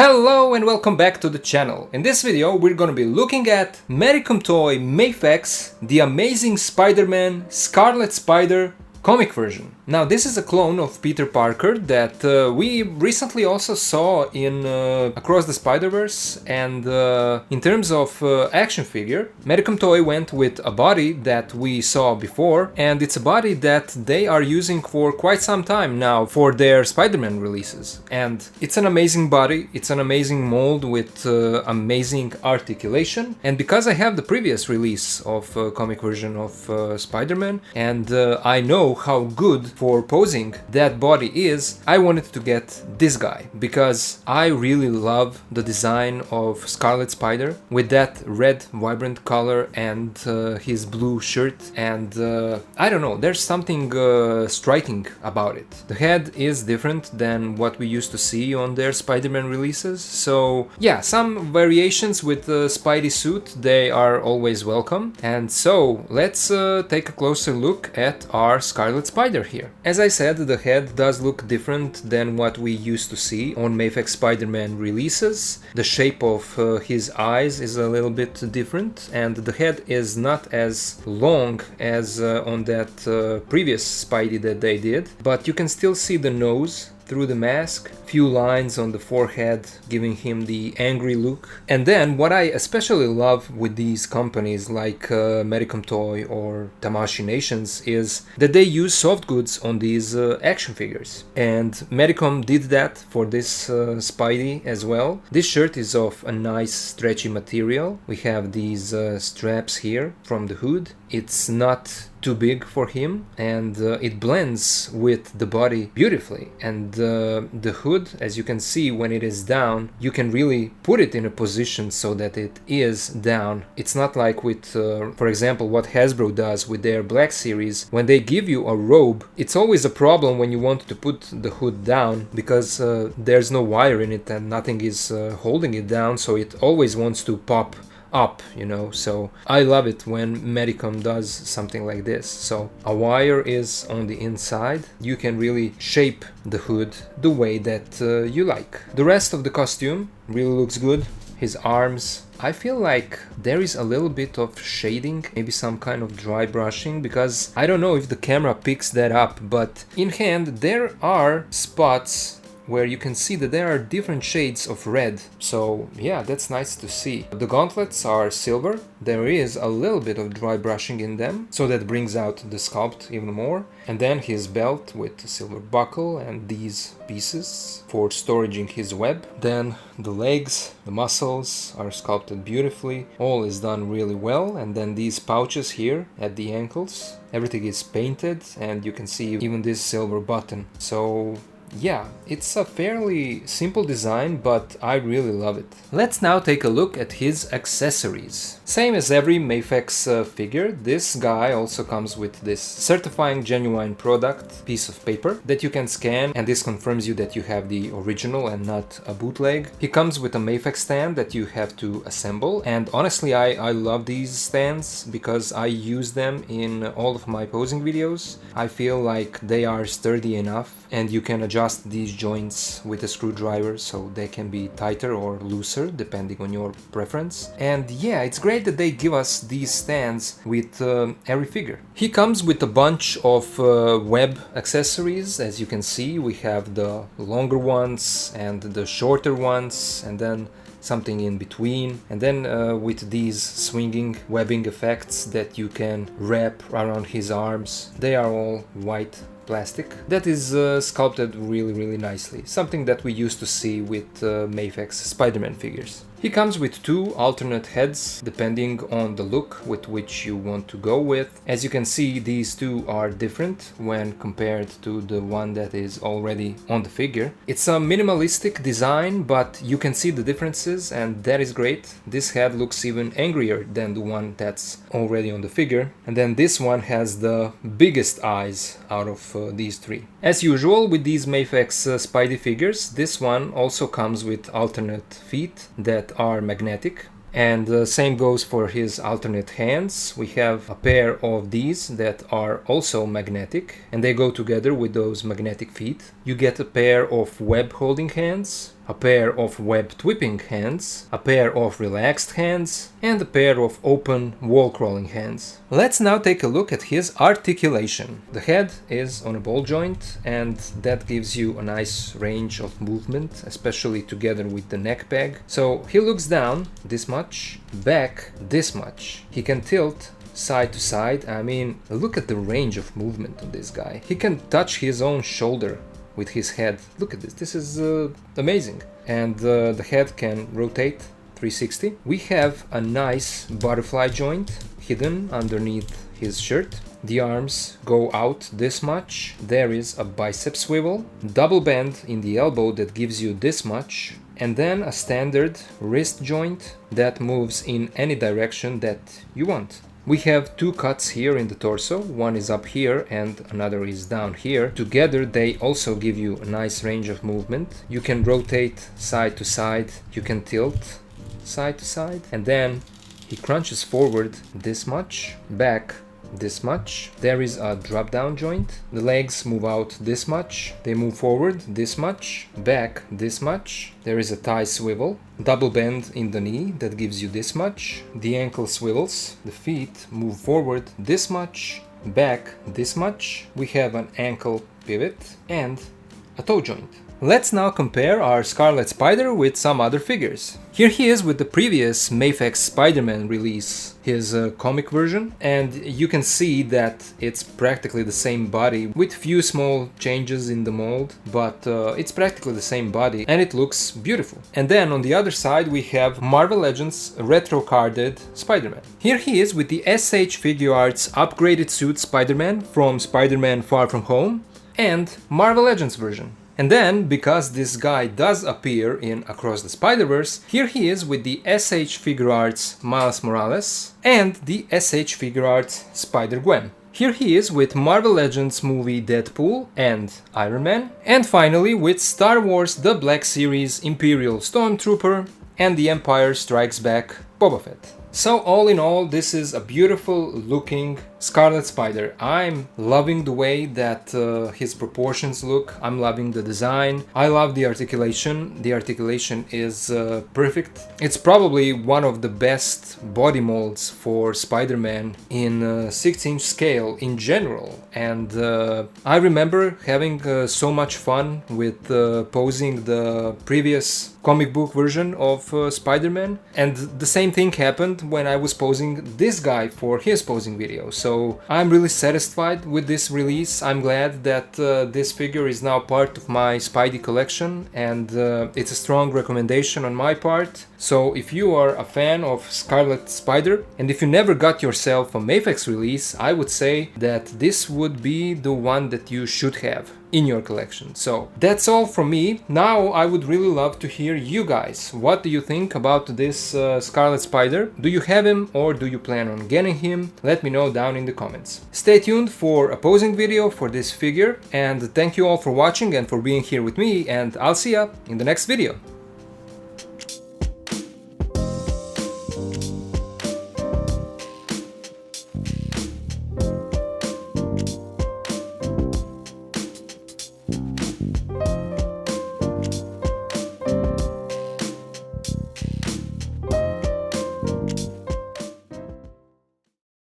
Hello and welcome back to the channel. In this video we're gonna be looking at Medicom toy MAFEX, the amazing Spider-Man Scarlet Spider comic version. Now this is a clone of Peter Parker that we recently also saw in Across the Spider-Verse, and in terms of action figure, Medicom toy went with a body that we saw before, and it's a body that they are using for quite some time now for their Spider-Man releases. And it's an amazing body, it's an amazing mold with amazing articulation, and because I have the previous release of comic version of Spider-Man, and I know how good for posing that body is, I wanted to get this guy because I really love the design of Scarlet Spider with that red vibrant color and his blue shirt, and I don't know, there's something striking about it. The head is different than what we used to see on their Spider-Man releases, so yeah, some variations with the Spidey suit, they are always welcome. And so let's take a closer look at our Scarlet Spider here. As I said, the head does look different than what we used to see on MAFEX Spider-Man releases. The shape of his eyes is a little bit different, and the head is not as long as on that previous Spidey that they did, but you can still see the nose through the mask, few lines on the forehead giving him the angry look. And then what I especially love with these companies like Medicom Toy or Tamashii Nations is that they use soft goods on these action figures. And Medicom did that for this Spidey as well. This shirt is of a nice stretchy material. We have these straps here from the hood. It's not too big for him, and it blends with the body beautifully. And the hood, as you can see, when it is down, you can really put it in a position so that it is down. It's not like with, for example, what Hasbro does with their Black Series. When they give you a robe, it's always a problem when you want to put the hood down because there's no wire in it and nothing is holding it down, so it always wants to pop up, you know. So I love it when Medicom does something like this. So a wire is on the inside, you can really shape the hood the way that you like. The rest of the costume really looks good. His arms, I feel like there is a little bit of shading, maybe some kind of dry brushing, because I don't know if the camera picks that up, but in hand there are spots where you can see that there are different shades of red. So yeah, that's nice to see. The gauntlets are silver. There is a little bit of dry brushing in them, so that brings out the sculpt even more. And then his belt with a silver buckle and these pieces for storaging his web. Then the legs, the muscles are sculpted beautifully. All is done really well. And then these pouches here at the ankles, everything is painted, and you can see even this silver button. So yeah, it's a fairly simple design, but I really love it. Let's now take a look at his accessories. Same as every MAFEX figure, this guy also comes with this certifying genuine product piece of paper that you can scan, and this confirms you that you have the original and not a bootleg. He comes with a MAFEX stand that you have to assemble, and honestly I love these stands because I use them in all of my posing videos. I feel like they are sturdy enough, and you can adjust these joints with a screwdriver so they can be tighter or looser depending on your preference. And yeah, it's great that they give us these stands with every figure. He comes with a bunch of web accessories. As you can see, we have the longer ones and the shorter ones, and then something in between, and then with these swinging webbing effects that you can wrap around his arms. They are all white plastic that is sculpted really nicely, something that we used to see with MAFEX Spider-Man figures. He comes with two alternate heads depending on the look with which you want to go with. As you can see, these two are different when compared to the one that is already on the figure. It's a minimalistic design, but you can see the differences, and that is great. This head looks even angrier than the one that's already on the figure. And then this one has the biggest eyes out of these three. As usual with these MAFEX Spidey figures, this one also comes with alternate feet that are magnetic. And the same goes for his alternate hands. We have a pair of these that are also magnetic, and they go together with those magnetic feet. You get a pair of web holding hands a pair of web whipping hands, a pair of relaxed hands, and a pair of open wall crawling hands. Let's now take a look at his articulation. The head is on a ball joint, and that gives you a nice range of movement, especially together with the neck peg. So he looks down this much, back this much. He can tilt side to side. I mean, look at the range of movement on this guy. He can touch his own shoulder with his head. Look at this. This is amazing. And the head can rotate 360. We have a nice butterfly joint hidden underneath his shirt. The arms go out this much. There is a bicep swivel, double bend in the elbow that gives you this much, and then a standard wrist joint that moves in any direction that you want. We have two cuts here in the torso, one is up here and another is down here. Together they also give you a nice range of movement. You can rotate side to side, you can tilt side to side, and then he crunches forward this much, back this much. There is a drop down joint. The legs move out this much, they move forward this much, back this much. There is a thigh swivel, double bend in the knee that gives you this much. The ankle swivels, the feet move forward this much, back this much. We have an ankle pivot and a toe joint. Let's now compare our Scarlet Spider with some other figures. Here he is with the previous MAFEX Spider-Man release, his comic version, and you can see that it's practically the same body with few small changes in the mold, but it's practically the same body and it looks beautiful. And then on the other side we have Marvel Legends retro carded Spider-Man. Here he is with the SH Figure Arts upgraded suit Spider-Man from Spider-Man Far From Home and Marvel Legends version. And then, because this guy does appear in Across the Spider-Verse, here he is with the SH Figure Arts Miles Morales and the SH Figure Arts Spider-Gwen. Here he is with Marvel Legends movie Deadpool and Iron Man. And finally with Star Wars The Black Series Imperial Stormtrooper and The Empire Strikes Back Boba Fett. So all in all, this is a beautiful looking Scarlet Spider. I'm loving the way that his proportions look. I'm loving the design. I love the articulation. The articulation is perfect. It's probably one of the best body molds for Spider-Man in 6-inch scale in general. And I remember having so much fun with posing the previous comic book version of Spider-Man. And the same thing happened when I was posing this guy for his posing video. So I'm really satisfied with this release. I'm glad that this figure is now part of my Spidey collection, and it's a strong recommendation on my part. So if you are a fan of Scarlet Spider, and if you never got yourself a MAFEX release, I would say that this would be the one that you should have in your collection. So that's all from me. Now I would really love to hear you guys. What do you think about this Scarlet Spider? Do you have him or do you plan on getting him? Let me know down in the comments. Stay tuned for a posing video for this figure, and thank you all for watching and for being here with me, and I'll see ya in the next video.